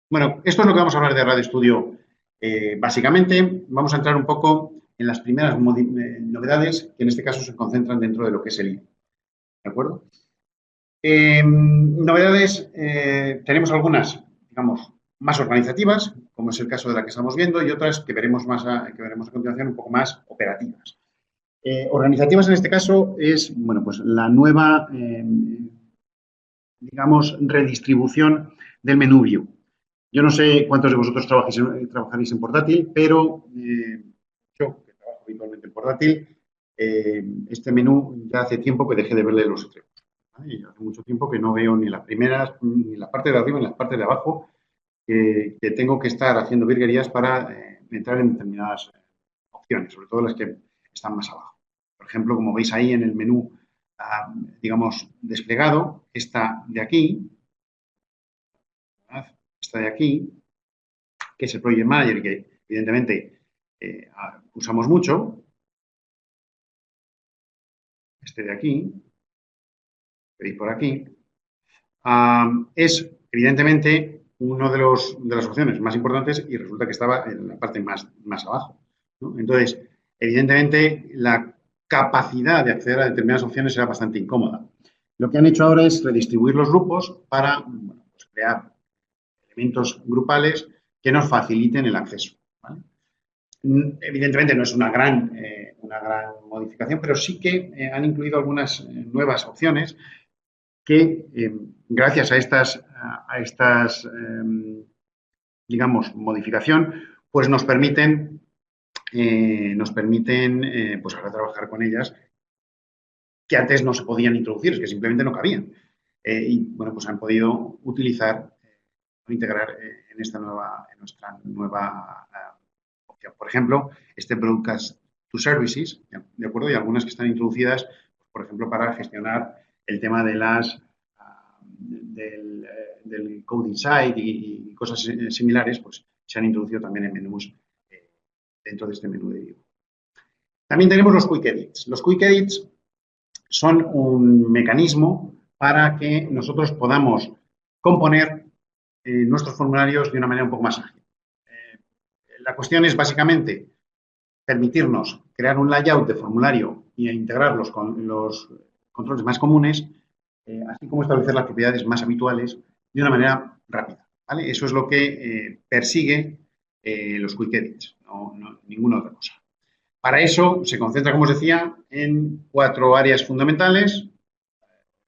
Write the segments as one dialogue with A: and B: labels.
A: Bueno, esto es lo que vamos a hablar de Radio Studio. Básicamente, vamos a entrar un poco en las primeras novedades que en este caso se concentran dentro de lo que es el IO. ¿De acuerdo? Novedades, tenemos algunas, digamos, más organizativas, como es el caso de la que estamos viendo, y otras que veremos que veremos a continuación un poco más operativas. Organizativas en este caso es, bueno, pues la nueva, digamos, redistribución del menú View. Yo no sé cuántos de vosotros trabajaréis en portátil, pero yo, que trabajo habitualmente en portátil, este menú ya hace tiempo que dejé de verle los extremos. ¿Vale? Y hace mucho tiempo que no veo ni las primeras, ni la parte de arriba, ni la parte de abajo, que tengo que estar haciendo virguerías para entrar en determinadas opciones, sobre todo las que están más abajo. Por ejemplo, como veis ahí en el menú, digamos, desplegado, esta de aquí, ¿verdad? Esta de aquí, que es el Project Manager, que evidentemente usamos mucho, este de aquí, veis por aquí, es evidentemente una de las opciones más importantes y resulta que estaba en la parte más abajo, ¿no? Entonces, evidentemente, la capacidad de acceder a determinadas opciones era bastante incómoda. Lo que han hecho ahora es redistribuir los grupos para, bueno, pues crear elementos grupales que nos faciliten el acceso, ¿vale? Evidentemente no es una gran modificación, pero sí que han incluido algunas nuevas opciones que, gracias a estas digamos, modificación, pues nos permiten pues ahora trabajar con ellas que antes no se podían introducir, es que simplemente no cabían. Y, bueno, pues han podido utilizar o integrar en nuestra nueva opción. Por ejemplo, este Broadcast to Services, ¿de acuerdo? Y algunas que están introducidas, por ejemplo, para gestionar el tema de del Code Insight y cosas similares, pues se han introducido también en menús dentro de este menú de View. También tenemos los Quick Edits. Los Quick Edits son un mecanismo para que nosotros podamos componer nuestros formularios de una manera un poco más ágil. La cuestión es básicamente permitirnos crear un layout de formulario e integrarlos con los controles más comunes, así como establecer las propiedades más habituales de una manera rápida, ¿vale? Eso es lo que persigue los Quick Edits, ninguna otra cosa. Para eso se concentra, como os decía, en 4 áreas fundamentales: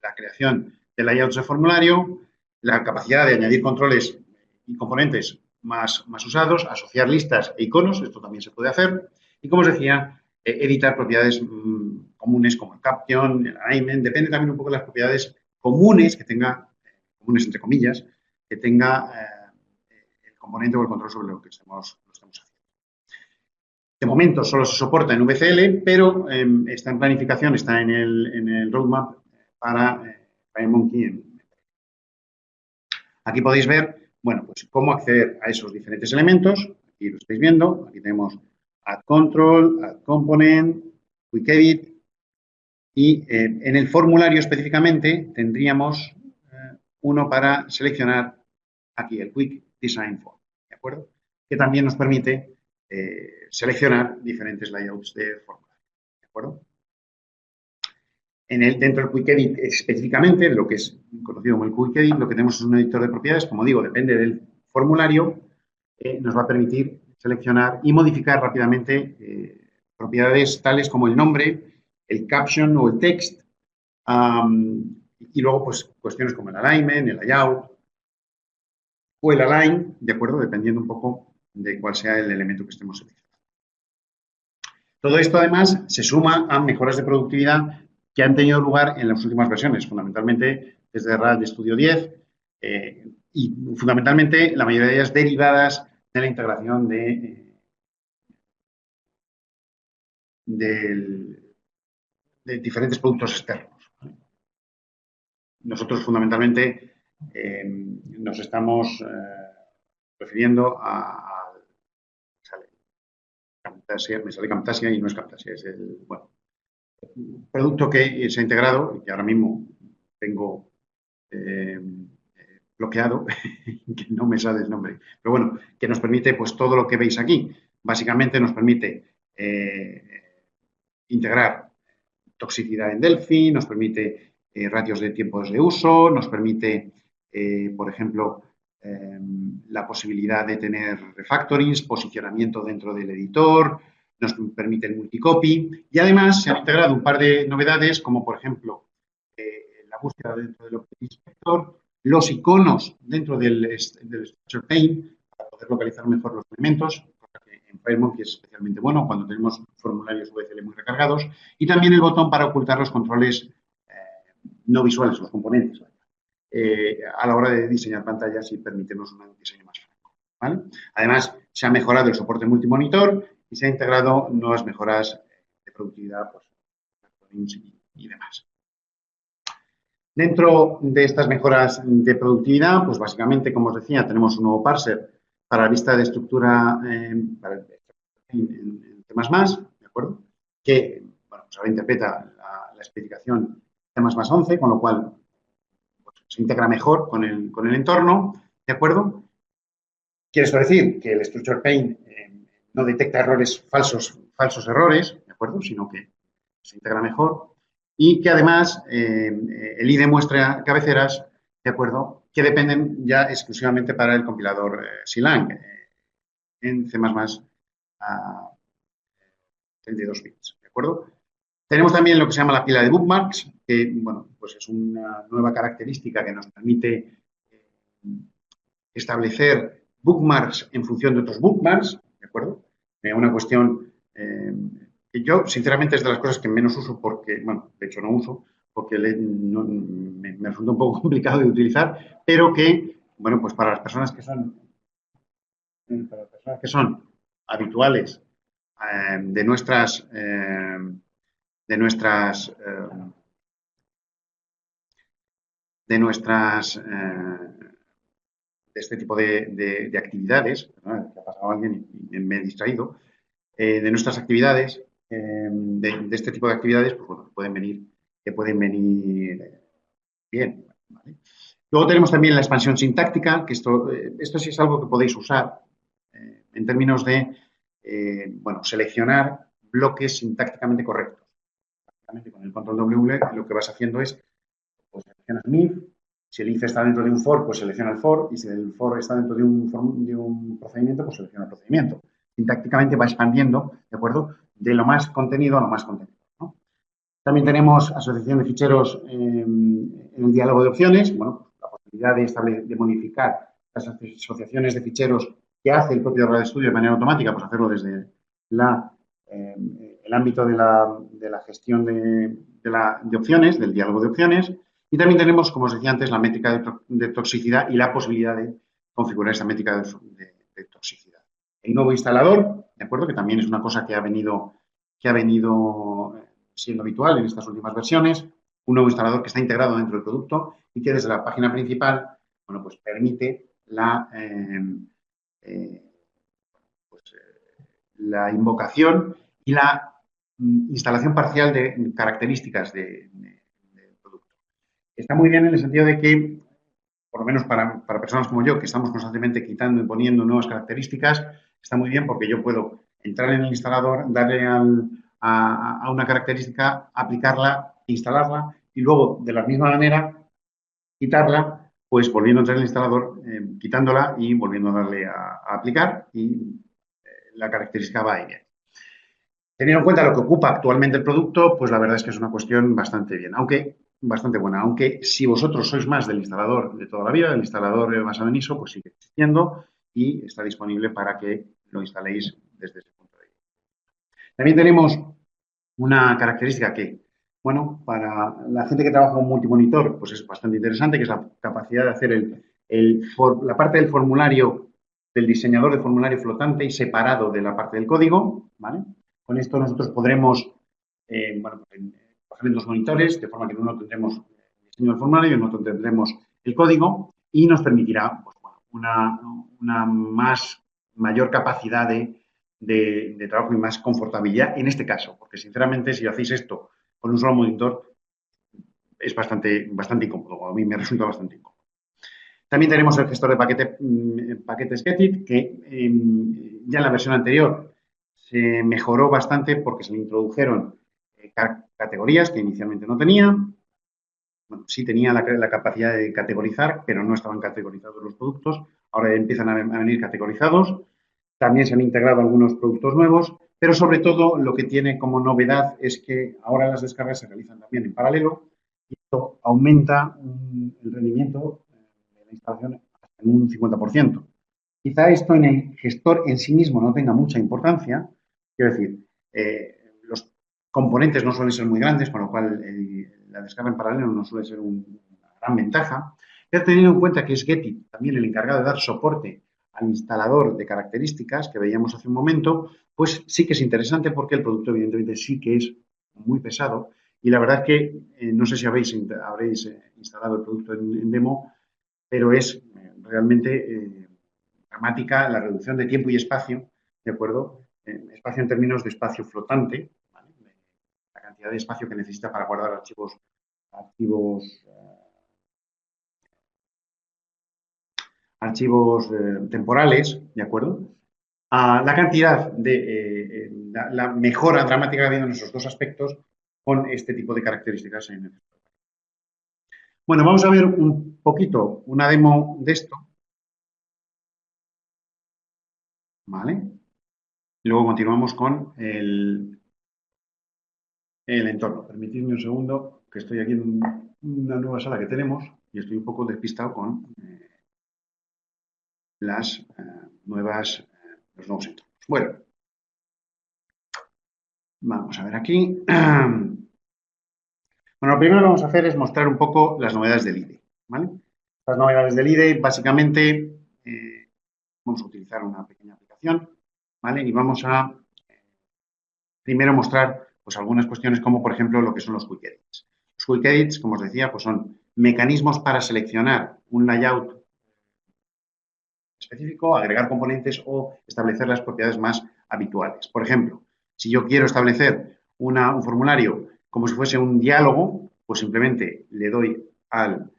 A: la creación de layouts de formulario, la capacidad de añadir controles y componentes más usados, asociar listas e iconos, esto también se puede hacer, y, como os decía, editar propiedades comunes como el caption, el alignment, depende también un poco de las propiedades comunes que tenga, comunes entre comillas, que tenga el componente o el control sobre lo que estemos haciendo. De momento solo se soporta en VCL, pero está en planificación, está en el roadmap para FireMonkey. Aquí podéis ver, bueno, pues cómo acceder a esos diferentes elementos. Aquí lo estáis viendo. Aquí tenemos Add Control, Add Component, Quick Edit. Y en el formulario específicamente tendríamos uno para seleccionar aquí el Quick Design Form, ¿de acuerdo? Que también nos permite seleccionar diferentes layouts de formulario, ¿de acuerdo? Dentro del Quick Edit específicamente, de lo que es conocido como el Quick Edit, lo que tenemos es un editor de propiedades, como digo, depende del formulario, nos va a permitir seleccionar y modificar rápidamente propiedades tales como el nombre, el caption o el text, y luego pues cuestiones como el alignment, el layout o el align, ¿de acuerdo? Dependiendo un poco de cuál sea el elemento que estemos seleccionando. Todo esto, además, se suma a mejoras de productividad que han tenido lugar en las últimas versiones, fundamentalmente desde RAD Studio 10 y fundamentalmente la mayoría de ellas derivadas de la integración de diferentes productos externos. Nosotros fundamentalmente nos estamos refiriendo a Camtasia, me sale Camtasia y no es Camtasia, es el producto que se ha integrado y que ahora mismo tengo bloqueado, que no me sale el nombre, pero bueno, que nos permite pues todo lo que veis aquí. Básicamente nos permite integrar toxicidad en Delphi, nos permite ratios de tiempos de uso, nos permite, por ejemplo, la posibilidad de tener refactorings, posicionamiento dentro del editor, nos permite el multicopy y además se han integrado un par de novedades como por ejemplo la búsqueda dentro del Object Inspector, los iconos dentro del Structure Pane para poder localizar mejor los elementos, cosa que en FireMonkey es especialmente bueno cuando tenemos formularios VCL muy recargados, y también el botón para ocultar los controles no visuales, los componentes, a la hora de diseñar pantallas y permitirnos un diseño más franco. ¿Vale? Además, se ha mejorado el soporte multimonitor y se ha integrado nuevas mejoras de productividad, pues, y demás. Dentro de estas mejoras de productividad, pues básicamente, como os decía, tenemos un nuevo parser para la vista de estructura en C++, ¿de acuerdo? Que, bueno, pues ahora interpreta la especificación C++11, con lo cual pues, se integra mejor con el entorno, ¿de acuerdo? Quiere esto decir que el Structure Pane no detecta errores falsos errores, ¿de acuerdo? Sino que se integra mejor y que además el IDE muestra cabeceras, ¿de acuerdo? Que dependen ya exclusivamente para el compilador Silang en C++ a 32 bits, ¿de acuerdo? Tenemos también lo que se llama la pila de bookmarks, que, bueno, pues es una nueva característica que nos permite establecer bookmarks en función de otros bookmarks, ¿de acuerdo? Una cuestión que yo, sinceramente, es de las cosas que menos uso porque, bueno, de hecho no uso, porque me resulta un poco complicado de utilizar, pero que, bueno, pues para las personas que son habituales de nuestras de nuestras de este tipo de actividades, perdón, que ha pasado alguien y me he distraído, de nuestras actividades, de este tipo de actividades, pues bueno, que pueden venir bien. ¿Vale? Luego tenemos también la expansión sintáctica, que esto sí es algo que podéis usar en términos de, bueno, seleccionar bloques sintácticamente correctos. Con el control W lo que vas haciendo es, pues seleccionas if, si el if está dentro de un for, pues selecciona el for, y si el for está dentro de un procedimiento, pues selecciona el procedimiento. Sintácticamente va expandiendo, ¿de acuerdo? De lo más contenido a lo más contenido, ¿no? También tenemos asociación de ficheros en el diálogo de opciones, bueno, la posibilidad de modificar las asociaciones de ficheros que hace el propio RadioStudio de manera automática, pues hacerlo desde el ámbito de la gestión de opciones, del diálogo de opciones. Y también tenemos, como os decía antes, la métrica de toxicidad y la posibilidad de configurar esa métrica de toxicidad. El nuevo instalador, ¿de acuerdo? Que también es una cosa que ha venido siendo habitual en estas últimas versiones, un nuevo instalador que está integrado dentro del producto y que desde la página principal, bueno, pues permite la invocación y la instalación parcial de características del producto. Está muy bien en el sentido de que, por lo menos para personas como yo, que estamos constantemente quitando y poniendo nuevas características, está muy bien porque yo puedo entrar en el instalador, darle a una característica, aplicarla, instalarla y luego, de la misma manera, quitarla, pues volviendo a entrar en el instalador, quitándola y volviendo a darle a aplicar y la característica va a ir. Teniendo en cuenta lo que ocupa actualmente el producto, pues la verdad es que es una cuestión bastante bien, bastante buena. Aunque si vosotros sois más del instalador de toda la vida, del instalador basado en ISO, pues sigue existiendo y está disponible para que lo instaléis desde ese punto de vista. También tenemos una característica que, bueno, para la gente que trabaja con multimonitor, pues es bastante interesante, que es la capacidad de hacer la parte del formulario, del diseñador de formulario flotante y separado de la parte del código, ¿vale? Con esto nosotros podremos, bueno, trabajar en dos monitores, de forma que en uno tendremos el diseño del formulario y en otro tendremos el código y nos permitirá pues, bueno, una mayor capacidad de trabajo y más confortabilidad en este caso, porque sinceramente si hacéis esto con un solo monitor es bastante incómodo, a mí me resulta bastante incómodo. También tenemos el gestor de paquetes Getit, que ya en la versión anterior se mejoró bastante porque se le introdujeron categorías que inicialmente no tenía. Bueno, sí tenía la capacidad de categorizar, pero no estaban categorizados los productos. Ahora empiezan a venir categorizados. También se han integrado algunos productos nuevos, pero sobre todo lo que tiene como novedad es que ahora las descargas se realizan también en paralelo y esto aumenta el rendimiento de la instalación en un 50%. Quizá esto en el gestor en sí mismo no tenga mucha importancia, quiero decir, los componentes no suelen ser muy grandes, con lo cual la descarga en paralelo no suele ser una gran ventaja, pero teniendo en cuenta que es Getty también el encargado de dar soporte al instalador de características que veíamos hace un momento, pues sí que es interesante porque el producto evidentemente sí que es muy pesado y la verdad es que no sé si habréis instalado el producto en demo, pero es realmente dramática la reducción de tiempo y espacio, ¿de acuerdo? Espacio en términos de espacio flotante, ¿vale? La cantidad de espacio que necesita para guardar archivos temporales, ¿de acuerdo? La cantidad la mejora dramática que ha habido en esos dos aspectos con este tipo de características en el. Bueno, vamos a ver un poquito una demo de esto, ¿vale? Y luego continuamos con el entorno. Permitidme un segundo, que estoy aquí en una nueva sala que tenemos y estoy un poco despistado con las los nuevos entornos. Bueno, vamos a ver aquí. Bueno, lo primero que vamos a hacer es mostrar un poco las novedades del IDE, ¿vale? Las novedades del IDE, básicamente, vamos a utilizar una pequeña aplicación, ¿vale? Y vamos a primero mostrar pues, algunas cuestiones como, por ejemplo, lo que son los quick edits. Los quick edits, como os decía, pues son mecanismos para seleccionar un layout específico, agregar componentes o establecer las propiedades más habituales. Por ejemplo, si yo quiero establecer un formulario como si fuese un diálogo, pues simplemente le doy al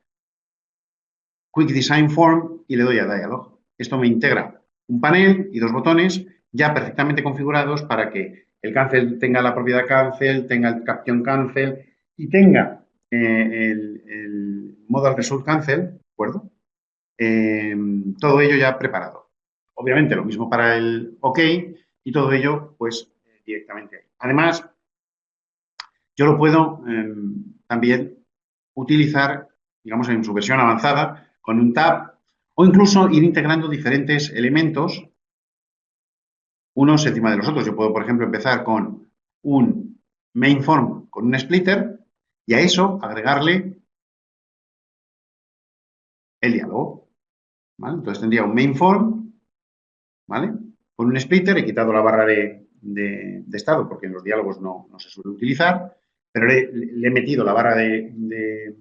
A: Quick Design Form y le doy a Dialog. Esto me integra un panel y dos botones ya perfectamente configurados para que el cancel tenga la propiedad cancel, tenga el caption cancel y tenga el modal result cancel, ¿de acuerdo? Todo ello ya preparado. Obviamente lo mismo para el OK y todo ello pues directamente ahí. Además, yo lo puedo también utilizar, digamos, en su versión avanzada con un tab o incluso ir integrando diferentes elementos unos encima de los otros. Yo puedo, por ejemplo, empezar con un main form con un splitter y a eso agregarle el diálogo. ¿Vale? Entonces tendría un main form, ¿vale? Con un splitter, he quitado la barra de estado porque en los diálogos no se suele utilizar, pero le he metido la barra de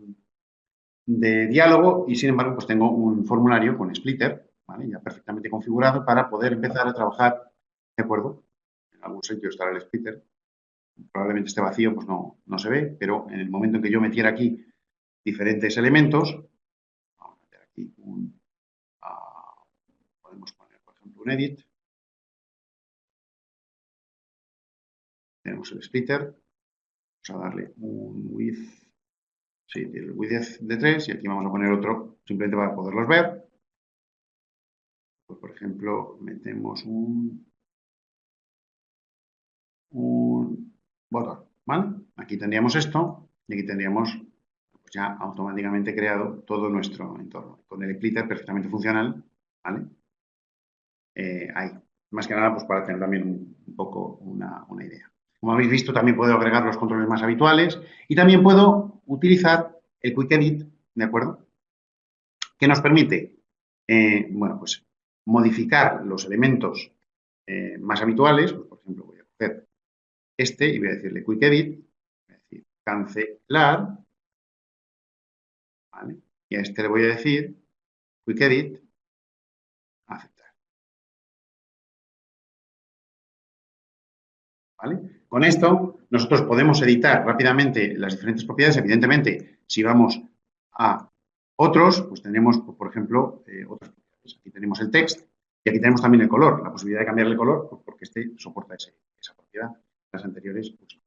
A: diálogo y sin embargo pues tengo un formulario con splitter, ¿vale? Ya perfectamente configurado para poder empezar a trabajar, ¿de acuerdo? En algún sitio estará el splitter, probablemente esté vacío, pues no se ve, pero en el momento en que yo metiera aquí diferentes elementos, vamos a meter aquí podemos poner por ejemplo un edit, tenemos el splitter, vamos a darle un width, sí, el width de 3 y aquí vamos a poner otro simplemente para poderlos ver. Pues, por ejemplo, metemos un botón, ¿vale? Aquí tendríamos esto y aquí tendríamos pues, ya automáticamente creado todo nuestro entorno. Con el splitter perfectamente funcional, ¿vale? Ahí. Más que nada, pues para tener también un poco una idea. Como habéis visto, también puedo agregar los controles más habituales y también puedo utilizar el Quick Edit, ¿de acuerdo? Que nos permite, bueno, pues modificar los elementos más habituales. Pues, por ejemplo, voy a coger este y voy a decirle Quick Edit, voy a decir cancelar, ¿vale? Y a este le voy a decir Quick Edit, aceptar, ¿vale? Con esto nosotros podemos editar rápidamente las diferentes propiedades. Evidentemente, si vamos a Otros, pues tenemos, por ejemplo, otras propiedades. Aquí tenemos el text y aquí tenemos también el color, la posibilidad de cambiarle el color, pues porque este soporta esa propiedad. Las anteriores, pues no.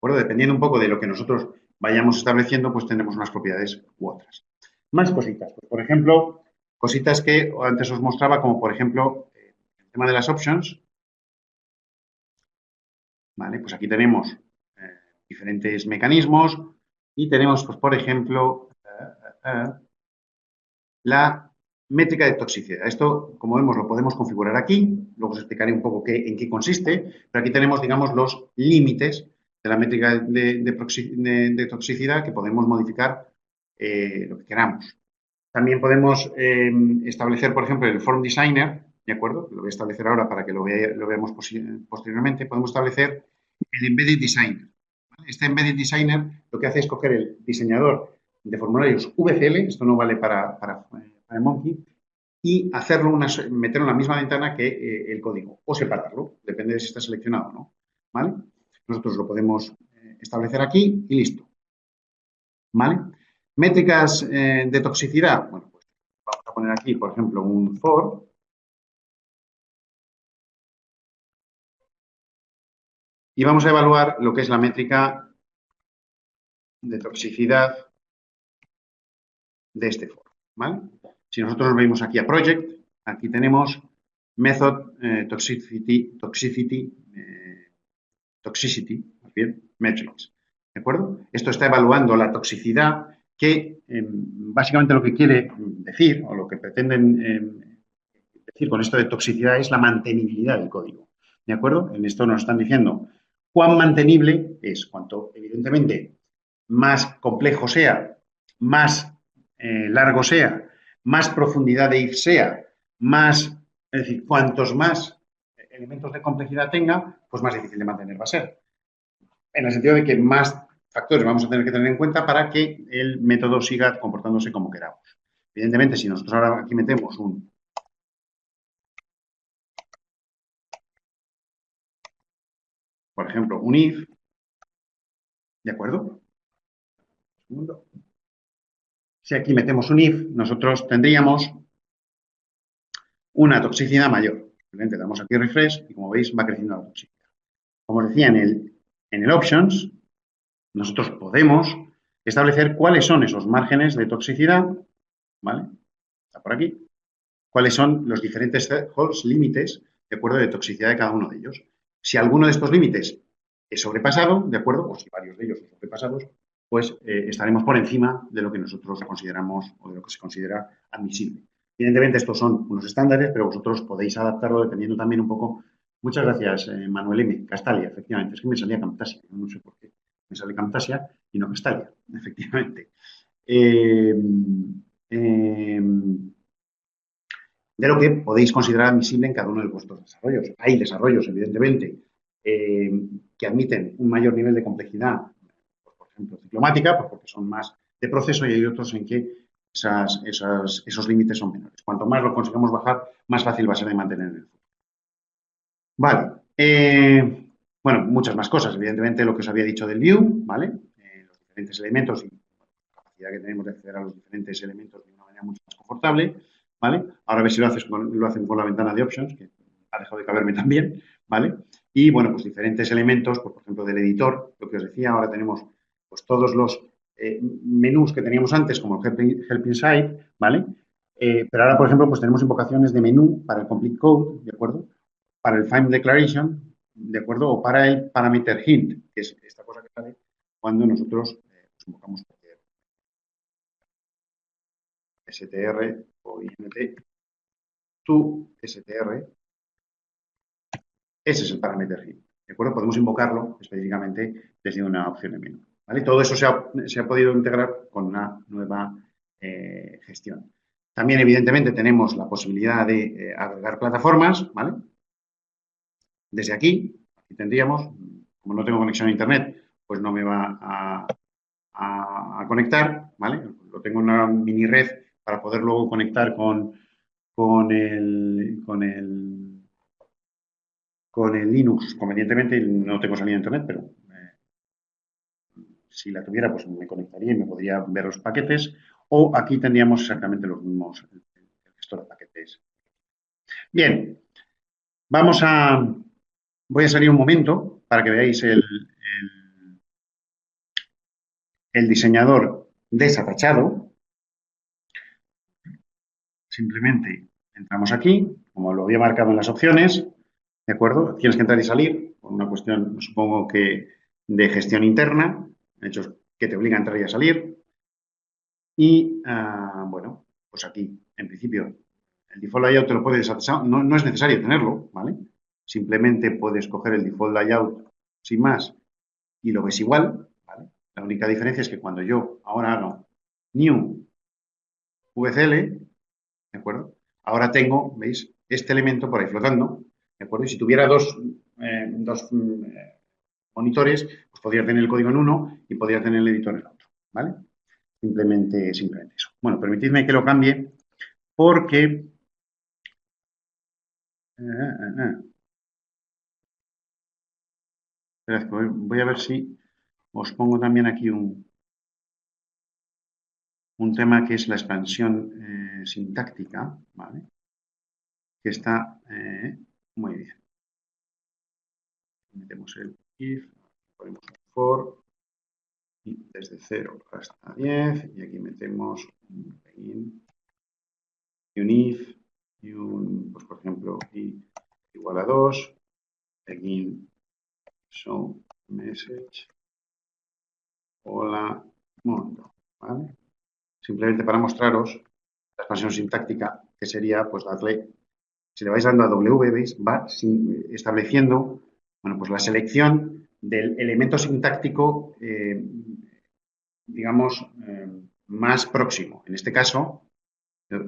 A: Bueno, dependiendo un poco de lo que nosotros vayamos estableciendo, pues tendremos unas propiedades u otras. Más cositas. Pues, por ejemplo, cositas que antes os mostraba, como por ejemplo, el tema de las options. ¿Vale? Pues aquí tenemos diferentes mecanismos y tenemos, pues, por ejemplo, la métrica de toxicidad. Esto, como vemos, lo podemos configurar aquí. Luego os explicaré un poco en qué consiste. Pero aquí tenemos, digamos, los límites de la métrica de toxicidad que podemos modificar lo que queramos. También podemos establecer, por ejemplo, el Form Designer, ¿de acuerdo? Lo voy a establecer ahora para que lo veamos posteriormente. Podemos establecer el Embedded Designer. ¿Vale? Este Embedded Designer lo que hace es coger el diseñador de formularios VCL, esto no vale para Monkey, y meterlo en la misma ventana que el código, o separarlo, depende de si está seleccionado o no. ¿Vale? Nosotros lo podemos establecer aquí y listo. ¿Vale? Métricas de toxicidad. Bueno, pues vamos a poner aquí, por ejemplo, un for. Y vamos a evaluar lo que es la métrica de toxicidad de este for. ¿Vale? Si nosotros nos venimos aquí a Project, aquí tenemos Method Toxicity, más bien, Metrics. ¿De acuerdo? Esto está evaluando la toxicidad que básicamente lo que quiere decir o lo que pretenden decir con esto de toxicidad es la mantenibilidad del código. ¿De acuerdo? En esto nos están diciendo cuán mantenible es, cuanto evidentemente más complejo sea, más largo sea, más profundidad de if sea, más, es decir, cuantos más elementos de complejidad tenga, pues más difícil de mantener va a ser. En el sentido de que más factores vamos a tener que tener en cuenta para que el método siga comportándose como queramos. Evidentemente, si nosotros ahora aquí metemos por ejemplo, un if, ¿de acuerdo? Un segundo. Si aquí metemos un if, nosotros tendríamos una toxicidad mayor. Simplemente damos aquí refresh y como veis va creciendo la toxicidad. Como os decía, en el options, nosotros podemos establecer cuáles son esos márgenes de toxicidad, ¿vale? Está por aquí. Cuáles son los diferentes límites, de acuerdo, de toxicidad de cada uno de ellos. Si alguno de estos límites es sobrepasado, ¿de acuerdo? O si varios de ellos son sobrepasados, pues estaremos por encima de lo que nosotros consideramos o de lo que se considera admisible. Evidentemente, estos son unos estándares, pero vosotros podéis adaptarlo dependiendo también un poco. Muchas gracias, Manuel M. Castalia, efectivamente. Es que me salía Camtasia, no sé por qué. Me sale Camtasia y no Castalia, efectivamente. De lo que podéis considerar admisible en cada uno de vuestros desarrollos. Hay desarrollos, evidentemente, que admiten un mayor nivel de complejidad, pues, por ejemplo, ciclomática, pues porque son más de proceso, y hay otros en que esos límites son menores. Cuanto más lo consigamos bajar, más fácil va a ser de mantener en el futuro. Vale. Bueno, muchas más cosas. Evidentemente, lo que os había dicho del view, ¿vale? Los diferentes elementos y la capacidad que tenemos de acceder a los diferentes elementos de una manera mucho más confortable, ¿vale? Ahora a ver si lo hacen con la ventana de options, que ha dejado de caberme también, ¿vale? Y, bueno, pues diferentes elementos, pues, por ejemplo, del editor, lo que os decía, ahora tenemos pues todos los menús que teníamos antes, como el Help Inside, ¿vale? Pero ahora, por ejemplo, pues tenemos invocaciones de menú para el Complete Code, ¿de acuerdo? Para el Find Declaration, ¿de acuerdo? O para el Parameter Hint, que es esta cosa que sale cuando nosotros pues invocamos cualquier str o int to str. Ese es el Parameter Hint, ¿de acuerdo? Podemos invocarlo específicamente desde una opción de menú, ¿vale? Todo eso se ha podido integrar con una nueva gestión. También, evidentemente, tenemos la posibilidad de agregar plataformas, ¿vale? Desde aquí tendríamos, como no tengo conexión a internet, pues no me va a conectar, ¿vale? Lo tengo en una mini red para poder luego conectar con el Linux convenientemente. No tengo salida a internet, pero si la tuviera, pues me conectaría y me podría ver los paquetes. o aquí tendríamos exactamente los mismos, el gestor de paquetes. Bien, voy a salir un momento para que veáis el diseñador desatachado. Simplemente entramos aquí, como lo había marcado en las opciones, ¿de acuerdo? Tienes que entrar y salir, por una cuestión, supongo que de gestión interna, hechos que te obligan a entrar y a salir. Y, bueno, pues aquí, en principio, el default layout te lo puedes desatachar, no es necesario tenerlo, ¿vale? Simplemente puedes coger el default layout sin más y lo ves igual, ¿vale? La única diferencia es que cuando yo ahora hago new VCL, ¿de acuerdo? Ahora tengo, ¿veis? Este elemento por ahí flotando, ¿de acuerdo? Y si tuviera dos monitores, pues podría tener el código en uno y podría tener el editor en el otro, ¿vale? Simplemente eso. Bueno, permitidme que lo cambie porque... Esperad, voy a ver si os pongo también aquí un tema que es la expansión sintáctica, ¿vale? Que está muy bien. Metemos el if, ponemos un for, y desde 0 hasta 10, y aquí metemos un begin, y un if, y pues por ejemplo, i igual a 2, begin show message, hola mundo, ¿vale? Simplemente para mostraros la expansión sintáctica, que sería, pues darle, si le vais dando a W, ¿veis? Va estableciendo, bueno, pues la selección del elemento sintáctico, digamos, más próximo. En este caso,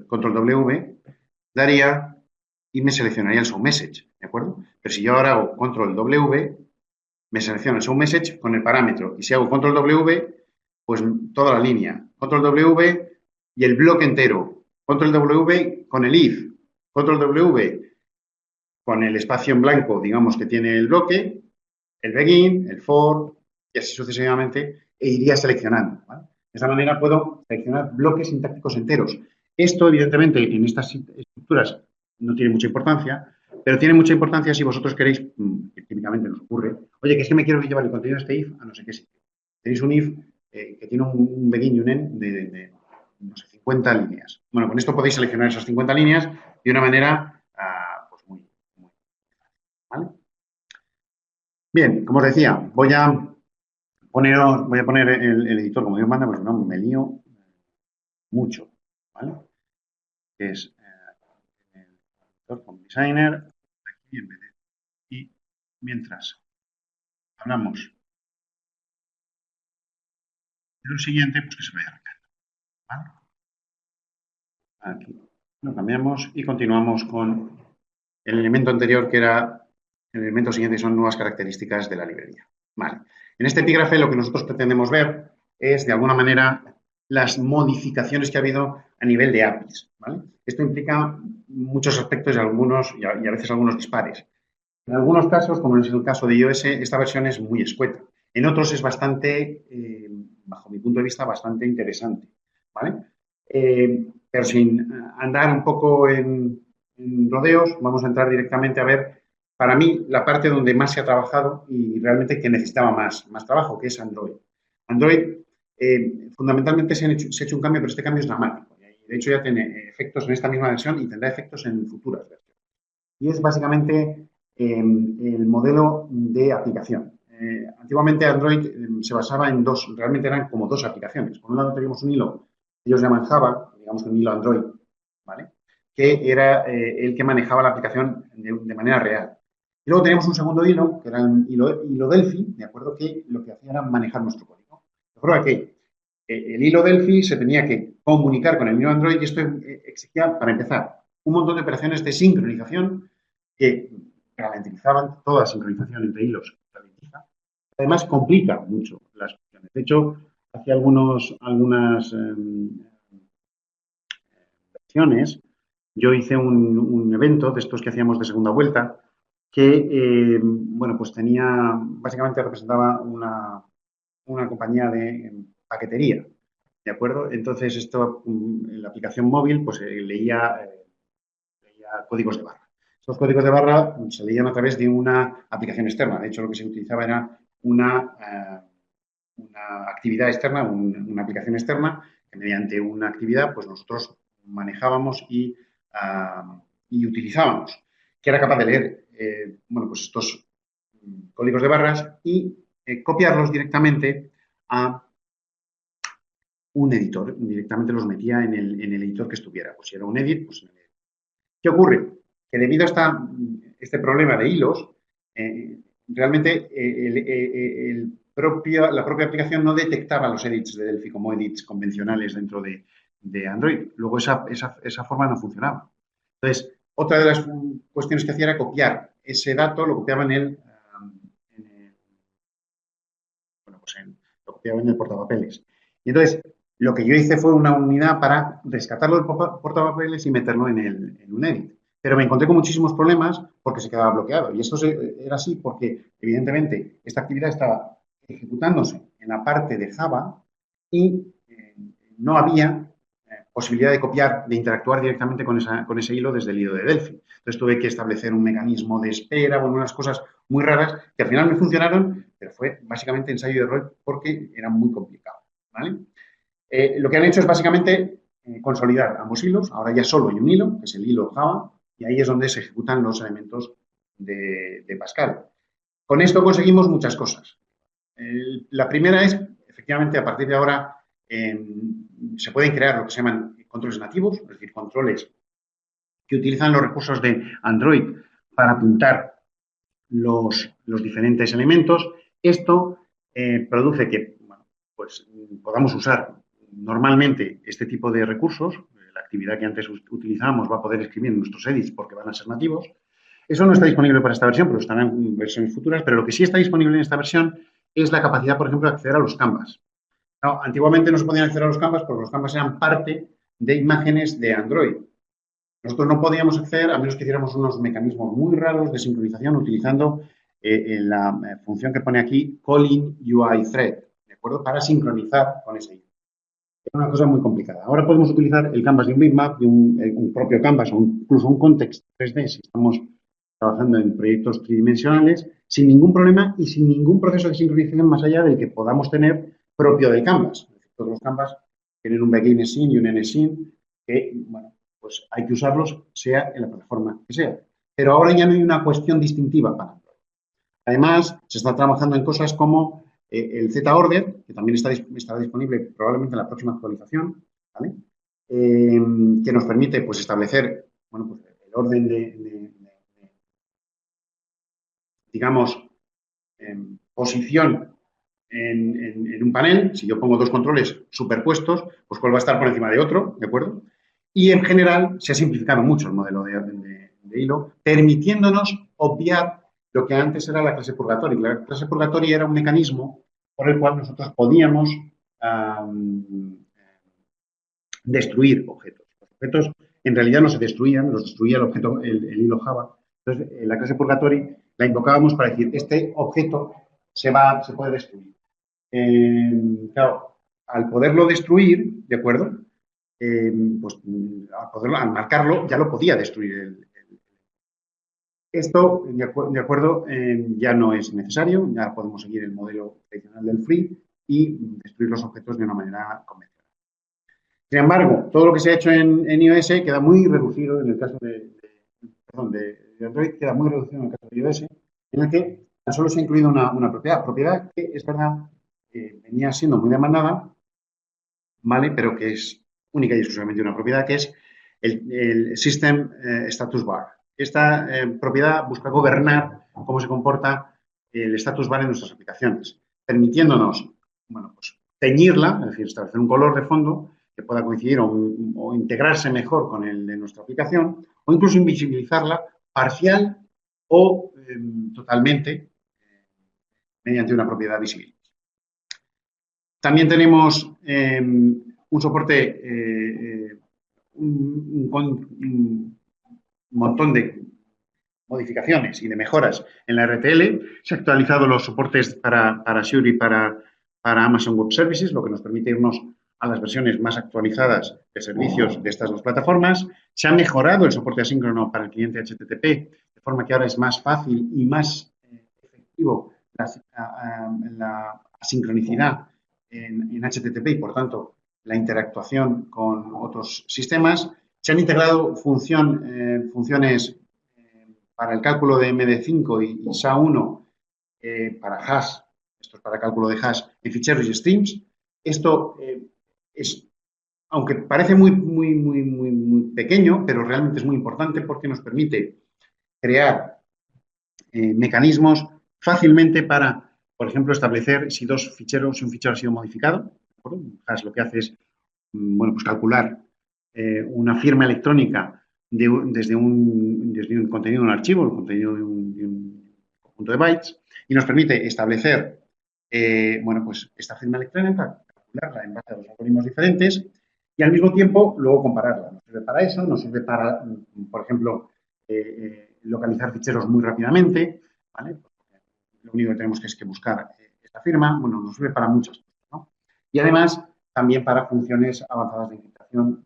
A: control W daría y me seleccionaría el show message, ¿de acuerdo? Pero si yo ahora hago control W, me selecciona el show message con el parámetro. Y si hago control W, pues toda la línea. Control W y el bloque entero. Control W con el if. Control W con el espacio en blanco, digamos, que tiene el bloque, el begin, el for, y así sucesivamente, e iría seleccionando, ¿vale? De esta manera puedo seleccionar bloques sintácticos enteros. Esto, evidentemente, en estas estructuras no tiene mucha importancia, pero tiene mucha importancia si vosotros queréis, que típicamente nos ocurre, oye, que es que me quiero llevar el contenido de este if a no sé qué sitio. Tenéis un if que tiene un begin y un end de, no sé, 50 líneas. Bueno, con esto podéis seleccionar esas 50 líneas de una manera, pues muy, ¿vale? Bien, como os decía, voy a poner el editor como Dios manda, porque si no me lío mucho, ¿vale? Que es el editor con designer, aquí en vez de, y mientras hablamos de lo siguiente, pues que se vaya arrancando, ¿vale? Aquí lo cambiamos y continuamos con el elemento anterior, que era el elemento siguiente, son nuevas características de la librería. Vale. En este epígrafe lo que nosotros pretendemos ver es, de alguna manera, las modificaciones que ha habido a nivel de APIs. ¿Vale? Esto implica muchos aspectos y a veces algunos dispares. En algunos casos, como es el caso de iOS, esta versión es muy escueta. En otros es bastante, bajo mi punto de vista, bastante interesante. ¿Vale? Pero sin andar un poco en rodeos, vamos a entrar directamente a ver, para mí, la parte donde más se ha trabajado y realmente que necesitaba más trabajo, que es Android. Android, fundamentalmente se ha hecho un cambio, pero este cambio es dramático. De hecho, ya tiene efectos en esta misma versión y tendrá efectos en futuras versiones. Y es básicamente el modelo de aplicación. Antiguamente Android se basaba en realmente eran como dos aplicaciones. Por un lado teníamos un hilo que ellos llaman Java, digamos un hilo Android, ¿vale? Que era el que manejaba la aplicación de manera real. Y luego teníamos un segundo hilo, que era un hilo Delphi, ¿de acuerdo? Que lo que hacía era manejar nuestro código. De forma que el hilo Delphi se tenía que comunicar con el hilo Android y esto exigía, para empezar, un montón de operaciones de sincronización que ralentizaban toda sincronización entre hilos. Además, complica mucho las funciones. De hecho, hace algunas versiones, yo hice un evento de estos que hacíamos de segunda vuelta que, bueno, pues básicamente representaba una compañía de paquetería. ¿de acuerdo? Entonces, esto, en la aplicación móvil, pues leía códigos de barra. Estos códigos de barra se leían a través de una aplicación externa. De hecho, lo que se utilizaba era una actividad externa, una aplicación externa, que mediante una actividad, pues nosotros manejábamos y utilizábamos, que era capaz de leer, bueno, pues estos códigos de barras y copiarlos directamente a un editor. Directamente los metía en el editor que estuviera. Pues si era un edit, pues en el edit. ¿Qué ocurre? Que debido a este problema de hilos, realmente la propia aplicación no detectaba los edits de Delphi como edits convencionales dentro de Android. Luego esa forma no funcionaba. Entonces, otra de las cuestiones que hacía era copiar ese dato, lo copiaba bueno, pues lo copiaba en el portapapeles. Y entonces, lo que yo hice fue una unidad para rescatarlo del portapapeles y meterlo en un edit. Pero me encontré con muchísimos problemas porque se quedaba bloqueado. Y esto era así porque, evidentemente, esta actividad estaba ejecutándose en la parte de Java y no había posibilidad de copiar, de interactuar directamente con ese hilo desde el hilo de Delphi. Entonces tuve que establecer un mecanismo de espera, bueno, unas cosas muy raras que al final me funcionaron, pero fue básicamente ensayo y error porque era muy complicado. ¿Vale? Lo que han hecho es básicamente consolidar ambos hilos. Ahora ya solo hay un hilo, que es el hilo Java, y ahí es donde se ejecutan los elementos de Pascal. Con esto conseguimos muchas cosas. La primera es, efectivamente, a partir de ahora se pueden crear lo que se llaman controles nativos, es decir, controles que utilizan los recursos de Android para apuntar los diferentes elementos. Esto produce que, bueno, pues podamos usar normalmente este tipo de recursos. La actividad que antes utilizábamos va a poder escribir en nuestros edits porque van a ser nativos. Eso no está disponible para esta versión, pero estará en versiones futuras. Pero lo que sí está disponible en esta versión es la capacidad, por ejemplo, de acceder a los canvas. No, antiguamente no se podían acceder a los canvas porque los canvas eran parte de imágenes de Android. Nosotros no podíamos acceder a menos que hiciéramos unos mecanismos muy raros de sincronización utilizando la función que pone aquí calling UI thread, ¿de acuerdo? Para sincronizar con ese. Es una cosa muy complicada. Ahora podemos utilizar el canvas de un bitmap, de un propio canvas o incluso un context 3D si estamos trabajando en proyectos tridimensionales sin ningún problema y sin ningún proceso de sincronización más allá del que podamos tener propio del canvas. Todos los canvas tienen un begin scene y un end scene que, bueno, pues hay que usarlos sea en la plataforma que sea. Pero ahora ya no hay una cuestión distintiva para Android. Además, se está trabajando en cosas como el Z-Order, que también estará disponible probablemente en la próxima actualización, ¿vale? Que nos permite pues, establecer bueno, pues, el orden digamos, posición en un panel. Si yo pongo dos controles superpuestos, pues cuál va a estar por encima de otro, ¿de acuerdo? Y en general se ha simplificado mucho el modelo de hilo, permitiéndonos obviar lo que antes era la clase purgatoria. La clase purgatoria era un mecanismo por el cual nosotros podíamos destruir objetos. Los objetos en realidad no se destruían, los destruía el objeto, el hilo Java. Entonces, la clase purgatory la invocábamos para decir, este objeto se puede destruir. Claro, al poderlo destruir, ¿de acuerdo? Pues al marcarlo ya lo podía destruir. Esto, de acuerdo, ya no es necesario, ya podemos seguir el modelo tradicional del free y destruir los objetos de una manera convencional. Sin embargo, todo lo que se ha hecho en iOS queda muy reducido en el caso de Android, queda muy reducido en el caso de iOS, en el que tan solo se ha incluido una propiedad que es verdad que venía siendo muy demandada, ¿vale? Pero que es única y exclusivamente una propiedad, que es el System Status Bar. Esta propiedad busca gobernar cómo se comporta el status bar en nuestras aplicaciones, permitiéndonos, bueno, pues teñirla, es decir, establecer un color de fondo que pueda coincidir o integrarse mejor con el de nuestra aplicación, o incluso invisibilizarla parcial o totalmente mediante una propiedad visible. También tenemos un soporte, un montón de modificaciones y de mejoras en la RTL. Se han actualizado los soportes para Azure y para Amazon Web Services, lo que nos permite irnos a las versiones más actualizadas de servicios de estas dos plataformas. Se ha mejorado el soporte asíncrono para el cliente HTTP, de forma que ahora es más fácil y más efectivo la sincronicidad en HTTP y, por tanto, la interactuación con otros sistemas. Se han integrado funciones para el cálculo de MD5 y SHA-1 para hash, esto es para cálculo de hash en ficheros y streams. Esto es, aunque parece muy pequeño, pero realmente es muy importante porque nos permite crear mecanismos fácilmente para, por ejemplo, establecer si un fichero ha sido modificado. Un hash lo que hace es, bueno, pues calcular una firma electrónica desde un contenido de un archivo, el contenido de un conjunto de bytes, y nos permite establecer, bueno, pues esta firma electrónica, calcularla en base a dos algoritmos diferentes y al mismo tiempo luego compararla. Nos sirve para eso, nos sirve para, por ejemplo, localizar ficheros muy rápidamente, ¿vale? Lo único que tenemos que buscar esta firma, bueno, nos sirve para muchas cosas, ¿no? Y además también para funciones avanzadas de encriptación.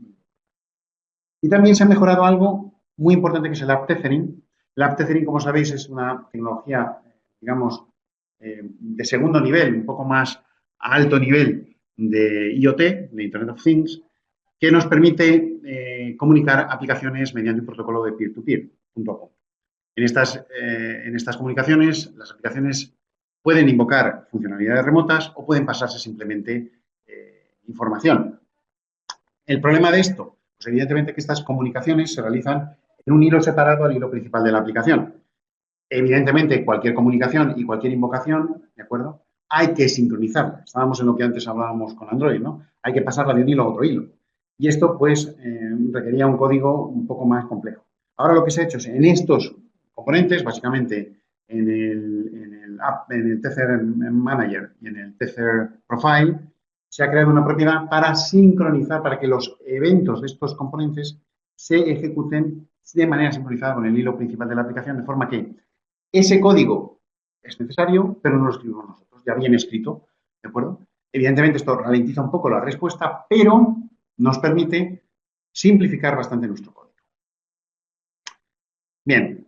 A: Y también se ha mejorado algo muy importante que es el app tethering. El app tethering, como sabéis, es una tecnología, digamos, de segundo nivel, un poco más a alto nivel de IoT, de Internet of Things, que nos permite comunicar aplicaciones mediante un protocolo de peer-to-peer, punto a punto. En estas comunicaciones, las aplicaciones pueden invocar funcionalidades remotas o pueden pasarse simplemente información. El problema de esto, pues evidentemente que estas comunicaciones se realizan en un hilo separado al hilo principal de la aplicación. Evidentemente, cualquier comunicación y cualquier invocación, ¿de acuerdo? Hay que sincronizarla. Estábamos en lo que antes hablábamos con Android, ¿no? Hay que pasarla de un hilo a otro hilo. Y esto, pues, requería un código un poco más complejo. Ahora lo que se ha hecho es, en estos componentes, básicamente en el Tether Manager y en el Tether Profile, se ha creado una propiedad para sincronizar, para que los eventos de estos componentes se ejecuten de manera sincronizada con el hilo principal de la aplicación, de forma que ese código es necesario, pero no lo escribimos nosotros, ya viene escrito, ¿de acuerdo? Evidentemente esto ralentiza un poco la respuesta, pero nos permite simplificar bastante nuestro código. Bien,